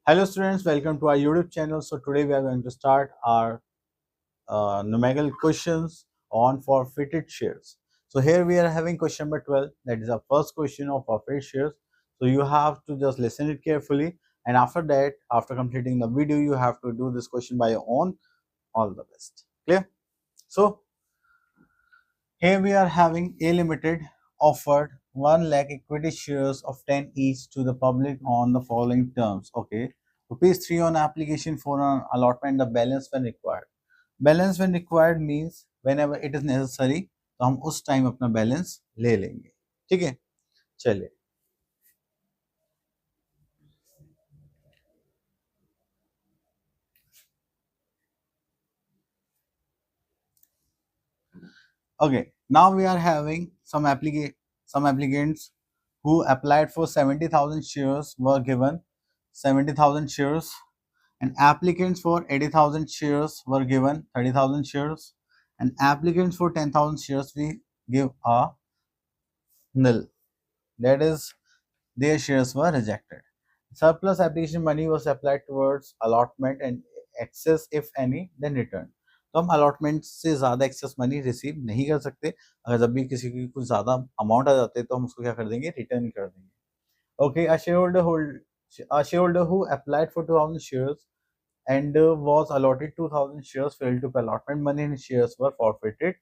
Hello students, welcome to our YouTube channel. So today we are going to start our numerical questions on forfeited shares. So here we are having question number 12. That is our first question of forfeited shares. So you have to just listen it carefully, and after that, after completing the video, you have to do this question by your own. All the best. Clear? So here we are having A Limited offered 1 lakh equity shares of 10 each to the public on the following terms. Okay. Rupees 3 on application, 4 on allotment, the balance when required. Balance when required means whenever it is necessary, तो हम उस time अपना balance ले लेंगे. ठीक है, चलिए. Okay, now we are having some applicants who applied for 70,000 shares were given 70,000 shares, and applicants for 80,000 shares were given 30,000 shares, and applicants for 10,000 shares we give a nil. That is, their shares were rejected. Surplus application money was applied towards allotment and excess if any then returned. तो हम allotment से ज़्यादा excess money receive नहीं कर सकते. अगर जब भी किसी की कुछ ज़्यादा अमाउंट आ जाते हैं तो हम उसको क्या कर देंगे, रिटर्न कर देंगे. Okay, a shareholder who applied for 2,000 shares and was allotted 2,000 shares failed to pay allotment money and shares were forfeited.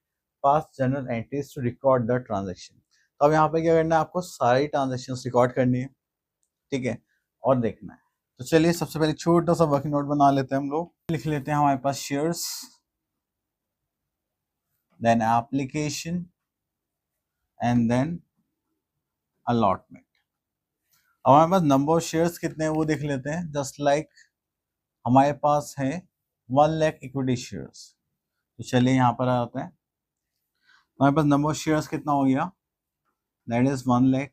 Pass general entries to record the transaction. तो अब यहाँ पे क्या करना है, आपको सारी ट्रांजेक्शन रिकॉर्ड करनी है. ठीक है, और देखना है. तो चलिए सबसे पहले छोटा सा वर्किंग नोट बना लेते हैं हम लोग. लिख लेते हैं हमारे पास shares, then application and then allotment. अब हमारे पास नंबर ऑफ शेयर्स कितने हैं वो देख लेते हैं. जस्ट लाइक हमारे पास है 1 लाख इक्विटी शेयर्स. तो चलिए यहाँ पर आते हैं. हमारे पास नंबर ऑफ शेयर्स कितना हो गया, दैट इज 1 लाख.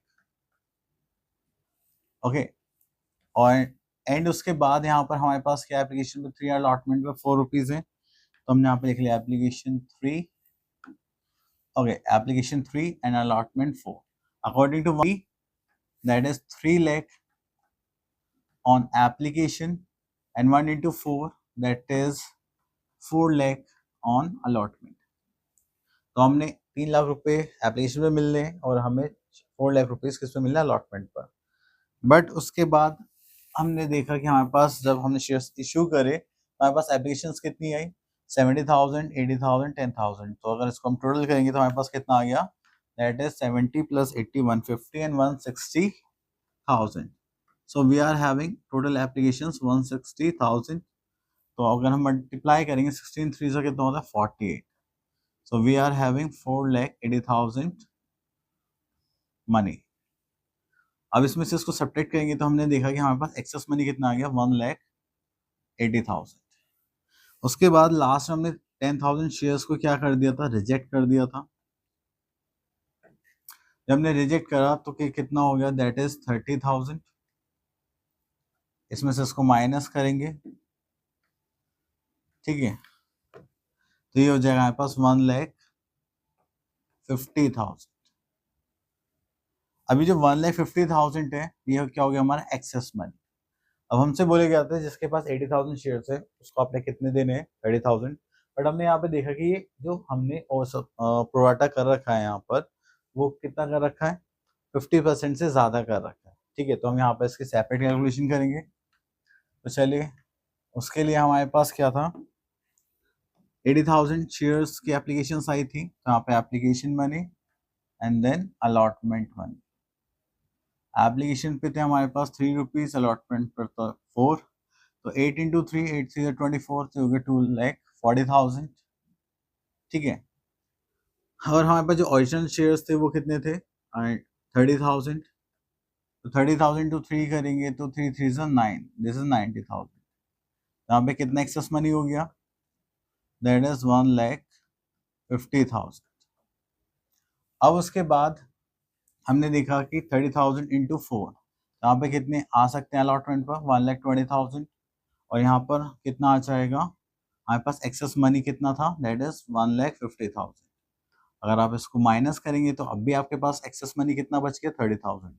ओके, और एंड उसके बाद यहाँ पर हमारे पास क्या, एप्लीकेशन पे 3, अलॉटमेंट पे 4 रुपीज़ है. तो हमने यहाँ पे लिख लिया application 3. Okay, application 3 and allotment 4. According to that is 3 lakh on एप्लीकेशन and 1 into 4 that is 4 lakh on allotment. तो हमने 3 लाख रुपए एप्लीकेशन पे मिल रहे हैं और हमें 4 लाख रुपीस किस पे मिल रहा है, अलॉटमेंट पर. बट उसके बाद हमने देखा कि हमारे पास जब हमने शेयर्स इशू करे हमारे पास एप्लीकेशन कितनी आई, 70,000, 80,000, 10,000. तो अगर इसको हम टोटल करेंगे तो हमारे पास कितना आ गया, that is 70 plus 80 150 and 160,000. So we are having total applications 160,000. तो अगर हम मल्टीप्लाई करेंगे 16 3 से कितना होता है 48. So we are having 4,80,000 money. अब इसमें से इसको सब्ट्रैक्ट करेंगे तो हमने देखा कि हमारे पास एक्सेस मनी कितना आ गया, 1,80,000. उसके बाद लास्ट हमने 10,000 शेयर्स को क्या कर दिया था, रिजेक्ट कर दिया था. जब हमने रिजेक्ट करा तो कितना हो गया, दैट इज 30,000. इसमें से इसको माइनस करेंगे, ठीक है, तो ये हो जाएगा हमारे पास 1,50,000. अभी जो 1,50,000 है ये क्या हो गया, हमारा एक्सेस मनी. अब हमसे बोले गया था जिसके पास 80,000 शेयर्स है उसको आपने कितने देने हैं, 30,000. बट हमने यहाँ पे देखा कि ये जो हमने प्रोराटा कर रखा है यहाँ पर वो कितना कर रखा है, 50% से ज़्यादा कर रखा है. ठीक है, तो हम यहाँ पर इसकी सेपरेट कैलकुलेशन करेंगे. तो चलिए उसके लिए हमारे पास क्या था, 80,000 शेयर्स की एप्लीकेशन आई थी. तो यहाँ पे application money and then allotment money. Application पे थे हमारे पास 3 रुपीज़, अलॉटमेंट पर था 4. तो 8 इंटू 3 8 3 24, तो हो गया 2,40,000. ठीक है, और हमारे पास जो ओरिजिनल शेयर्स थे वो कितने थे, 30,000. तो 30,000 टू 3 करेंगे तो 3 3 is 9, दिस इज 90,000. यहाँ पे कितना एक्सेस मनी हो गया, दैट इज 1,50,000. अब उसके बाद हमने देखा कि 30,000 इंटू 4, यहाँ पे कितने आ सकते हैं अलॉटमेंट पर, 1,20,000. और यहाँ पर कितना आ जाएगा, हमारे पास एक्सेस मनी कितना था, दैट इज 1,50,000. अगर आप इसको माइनस करेंगे तो अब भी आपके पास एक्सेस मनी कितना बच गया, 30,000.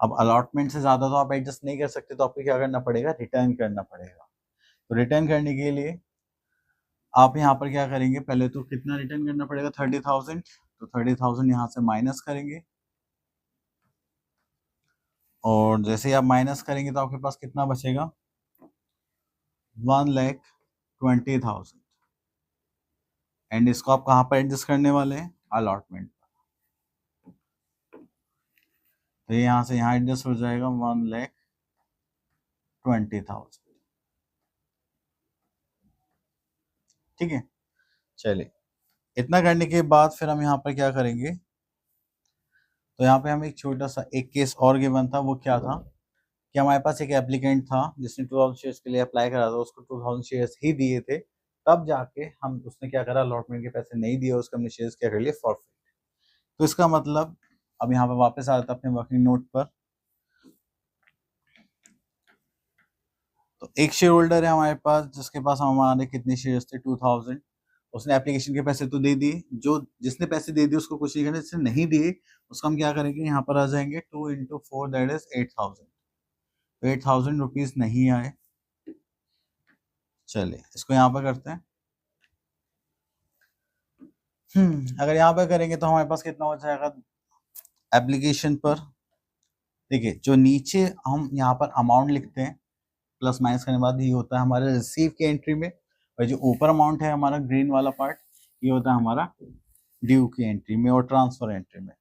अब अलॉटमेंट से ज़्यादा तो आप एडजस्ट नहीं कर सकते, तो आपको क्या करना पड़ेगा, रिटर्न करना पड़ेगा। तो रिटर्न करने के लिए आप यहाँ पर क्या करेंगे, पहले तो कितना रिटर्न करना पड़ेगा, 30,000। तो 30,000 यहाँ से माइनस करेंगे, और जैसे ही आप माइनस करेंगे तो आपके पास कितना बचेगा, 1,20,000। एंड इसको आप कहाँ पर एडजस्ट करने वाले हैं, अलॉटमेंट। तो यहाँ से यहाँ एडजस्ट हो जाएगा 1,20,000। ठीक है, चलिए इतना करने के बाद फिर हम यहाँ पर क्या करेंगे, तो यहाँ पे हम एक छोटा सा एक केस और गिवन था। वो क्या था कि हमारे पास एक एप्लीकेंट था जिसने 2000 शेयर्स के लिए अप्लाई करा था, उसको 2000 शेयर्स ही दिए थे, तब जाके हम उसने क्या करा, अलॉटमेंट के पैसे नहीं दिए, उसको हमने शेयर्स क्या कर लिए, फॉरफिट। तो इसका मतलब अब यहाँ पर वापस आ जाता अपने वर्किंग नोट पर। तो एक शेयर होल्डर है हमारे पास जिसके पास हमारे कितने शेयर्स थे, 2000। उसने एप्लीकेशन के पैसे तो दे दिए, जो जिसने पैसे दे दिए उसको कुछ नहीं करना, जिसने नहीं दिए उसको हम क्या करेंगे, यहाँ पर आ जाएंगे 2 into 4 दैट इज 8,000। तो 8,000 रुपीज नहीं आए। चलिए इसको यहाँ पर करते हैं। अगर यहाँ पर करेंगे तो हमारे पास कितना हो जाएगा एप्लीकेशन पर। देखिए जो नीचे हम यहाँ पर अमाउंट लिखते हैं प्लस माइनस करने के बाद ये होता है हमारे रिसीव की एंट्री में, और जो ऊपर अमाउंट है हमारा ग्रीन वाला पार्ट, ये होता है हमारा ड्यू की एंट्री में और ट्रांसफर एंट्री में।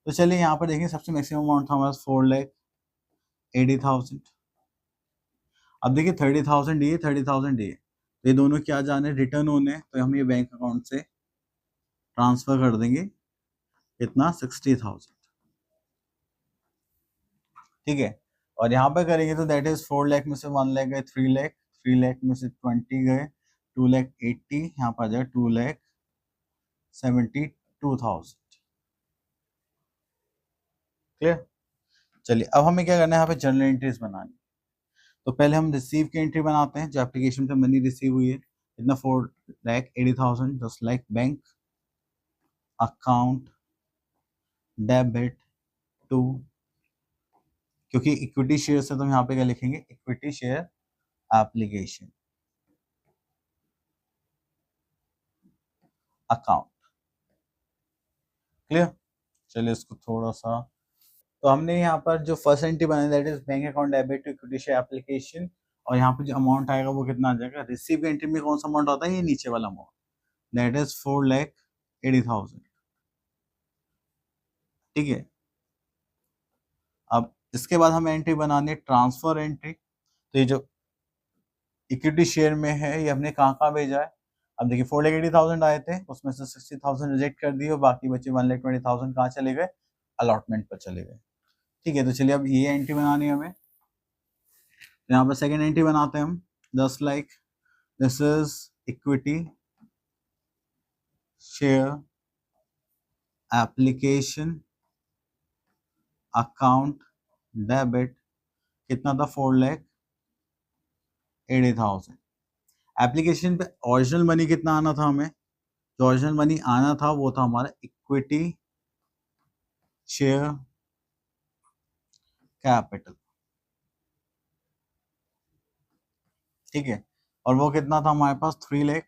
तो चलिए यहाँ पर देखिए सबसे मैक्सिमम अमाउंट था हमारा 4,80,000। अब देखिए 30,000 दिए, 30,000 दिए, तो ये दोनों क्या जाने, रिटर्न होने, तो हम ये बैंक अकाउंट से ट्रांसफर कर देंगे कितना, 60,000। ठीक है, और यहाँ पे करेंगे तो दैट इज 4 लाख में से 1 लाख गए, 3 लाख, 3 लाख में से 20 गए, 2,80,000, यहाँ पर आ जाएगा 2,72,000। क्लियर। चलिए अब हमें क्या करना है, यहाँ पे जर्नल एंट्रीज बनानी। तो पहले हम रिसीव की एंट्री बनाते हैं, जो एप्लीकेशन पे मनी रिसीव हुई है, इतना 4,80,000 just like bank account debit to, क्योंकि इक्विटी शेयर है तो हम यहाँ पे क्या लिखेंगे, equity share application account. Clear. चलिए इसको थोड़ा सा, तो हमने यहाँ पर जो फर्स्ट एंट्री बनाई that is bank account debit to equity share application, और यहाँ पे जो अमाउंट आएगा वो कितना आ जाएगा, रिसीव एंट्री में कौन सा अमाउंट आता है, ये नीचे वाला अमाउंट, दैट इज 4,80,000। ठीक है, अब इसके बाद हमें एंट्री बनानी है ट्रांसफर एंट्री। तो ये जो इक्विटी शेयर में है ये हमने कहाँ कहाँ भेजा है, अब देखिए 4,80,000 आए थे, उसमें से 60,000 रिजेक्ट कर दिए और बाकी बचे 1,20,000 कहाँ चले गए, अलॉटमेंट पर चले गए। ठीक है, तो चलिए अब ये एंट्री बनानी है हमें। यहाँ पर सेकेंड एंट्री बनाते हैं हम, just like this is equity share application account debit, कितना था, 4,80,000। एप्लीकेशन पे ओरिजिनल मनी कितना आना था हमें, जो ओरिजिनल मनी आना था वो था हमारा इक्विटी शेयर कैपिटल। ठीक है, और वो कितना था हमारे पास, 3 लाख।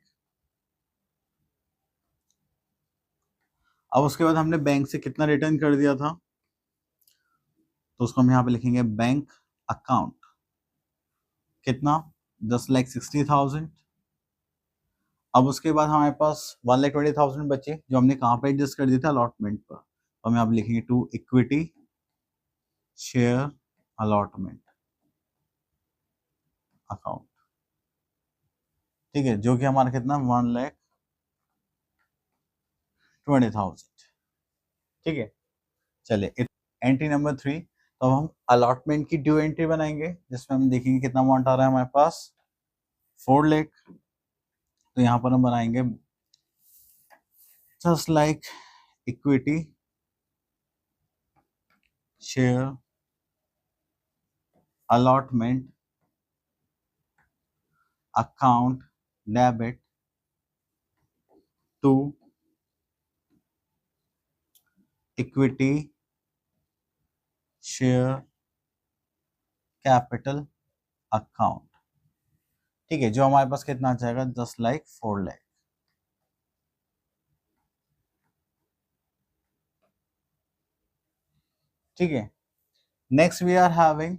अब उसके बाद हमने बैंक से कितना रिटर्न कर दिया था, तो उसको हम यहाँ पे लिखेंगे बैंक अकाउंट कितना, 10,60,000। अब उसके बाद हमारे पास 1,20,000 बचे जो हमने कहाँ पे एडजस्ट कर दिया था, अलॉटमेंट पर। तो हम यहाँ पे लिखेंगे to equity share allotment account. ठीक है, जो कि हमारा कितना, 1,20,000। ठीक है, चलिए एंट्री नंबर 3। तो अब हम अलॉटमेंट की ड्यू एंट्री बनाएंगे जिसमें हम देखेंगे कितना अमाउंट आ रहा है हमारे पास, 4 लाख। तो यहाँ पर हम बनाएंगे just like equity share allotment account debit to equity share capital account, ठीक है, जो हमारे पास कितना आ जाएगा 10 लाख 4 लाख। ठीक है, next we are having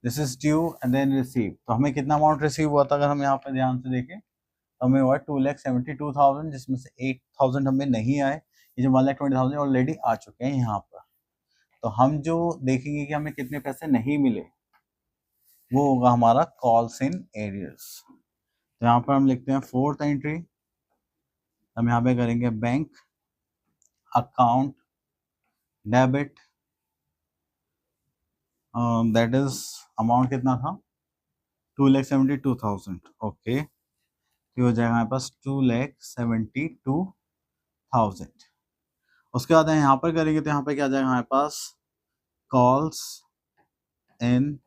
this is due and then receive. तो हमें कितना अमाउंट रिसीव हुआ था, अगर हम यहाँ पे ध्यान से देखें तो हमें हुआ 2,72,000, जिसमें से 8,000 हमें नहीं आए। ये जो 1,20,000 ऑलरेडी आ चुके हैं यहाँ पर। तो हम जो देखेंगे कि हमें कितने पैसे नहीं मिले, वो होगा हमारा कॉल्स इन एरियर्स। तो यहाँ पर हम लिखते हैं फोर्थ एंट्री, हम यहाँ पे करेंगे bank account debit, that is amount कितना था 2,72,000। ओके, तो हो जाएगा हमारे पास 2,72,000। उसके बाद यहाँ पर करेंगे तो यहाँ पे क्या जाएगा हमारे पास calls in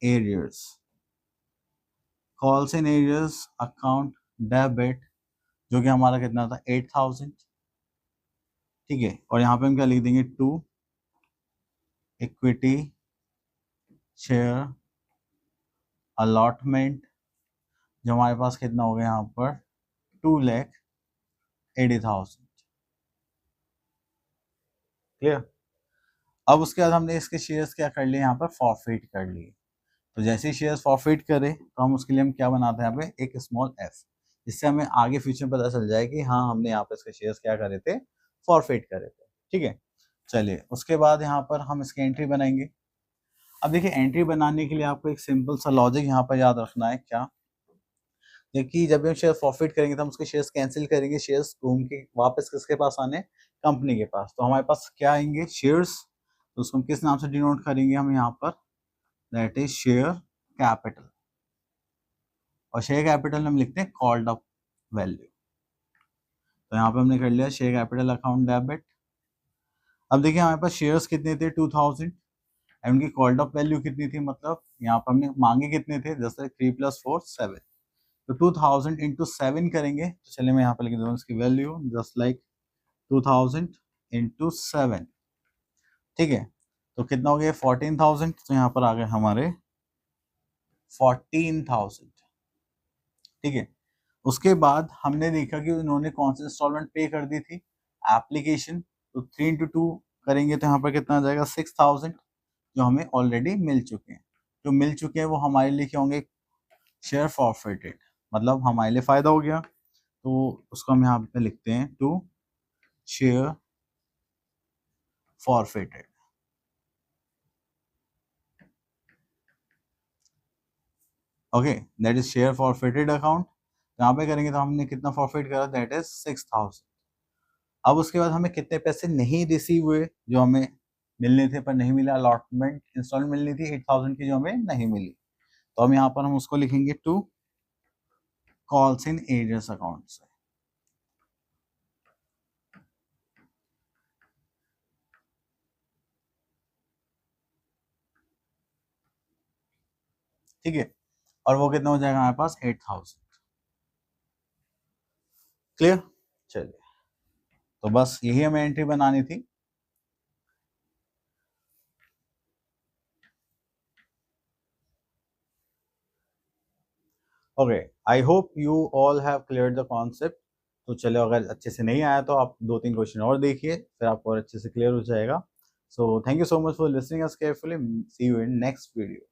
arrears, calls in arrears account debit, जो कि हमारा कितना था 8,000। ठीक है, और यहाँ पे हम क्या लिख देंगे 2 इक्विटी शेयर अलॉटमेंट, जो हमारे पास कितना हो गया यहाँ पर 2,80,000। क्लियर। अब उसके बाद हमने इसके शेयर्स क्या कर लिए, यहाँ पर फॉरफिट कर लिए। तो जैसे ही शेयर्स फॉरफिट करें तो हम उसके लिए हम क्या बनाते हैं यहाँ पे एक स्मॉल एफ, जिससे हमें आगे फ्यूचर में पता चल जाए कि हाँ हमने यहाँ पे इसके शेयर्स क्या करे थे, फॉरफिट करे थे। ठीक है, चलिए उसके बाद यहाँ पर हम इसकी एंट्री बनाएंगे। अब देखिए एंट्री बनाने के लिए आपको एक सिंपल सा लॉजिक यहाँ पर याद रखना है। क्या, देखिए जब हम शेयर फॉरफिट करेंगे तो हम उसके शेयर्स कैंसिल करेंगे, शेयर्स घूम के वापस किसके पास आने, कंपनी के पास। तो हमारे पास क्या आएंगे शेयर्स, तो उसको हम किस नाम से डिनोट करेंगे, हम यहाँ पर दैट इज शेयर कैपिटल, और शेयर कैपिटल हम लिखते हैं कॉल्ड अप वैल्यू। तो यहाँ पे हमने कर लिया शेयर कैपिटल अकाउंट डेबिट। अब देखिए हमारे पास शेयर्स कितने थे 2,000, एंड उनकी कॉल्ड अप वैल्यू कितनी थी, मतलब यहाँ पर हमने मांगे कितने थे, जैसे 3 + 4 7। तो 2,000 इंटू 7 करेंगे, तो चलिए मैं यहाँ पर लिख दूँ इसकी वैल्यू जस्ट लाइक 2,000 इंटू 7। ठीक है, तो कितना हो गया 14,000। तो यहाँ पर आ गए हमारे 14,000। ठीक है, उसके बाद हमने देखा कि उन्होंने कौन सी इंस्टॉलमेंट पे कर दी थी, एप्लीकेशन। तो 3 इंटू 2 करेंगे तो यहाँ पर कितना आ जाएगा 6,000, जो हमें ऑलरेडी मिल चुके हैं। जो मिल चुके हैं वो हमारे लिए क्या होंगे, शेयर फॉरफिटेड, मतलब हमारे लिए फायदा हो गया। तो उसको हम यहाँ पे लिखते हैं to share forfeited. Okay, that is share forfeited account. यहाँ पे करेंगे तो हमने कितना फॉरफिट करा, दैट इज 6,000। अब उसके बाद हमें कितने पैसे नहीं रिसीव हुए, जो हमें मिलने थे पर नहीं मिला, अलॉटमेंट इंस्टॉलमेंट मिलनी थी 8,000 की, जो हमें नहीं मिली। तो हम यहाँ पर हम उसको लिखेंगे to calls in arrears account से। ठीक है, और वो कितना हो जाएगा हमारे पास 8,000। क्लियर। चलिए, तो बस यही हमें एंट्री बनानी थी। Okay, I hope you all have clear the concept. तो चलो, अगर अच्छे से नहीं आया तो आप 2-3 क्वेश्चन और देखिए, फिर आपको और अच्छे से क्लियर हो जाएगा। So thank you so much for listening us carefully, see you in next video.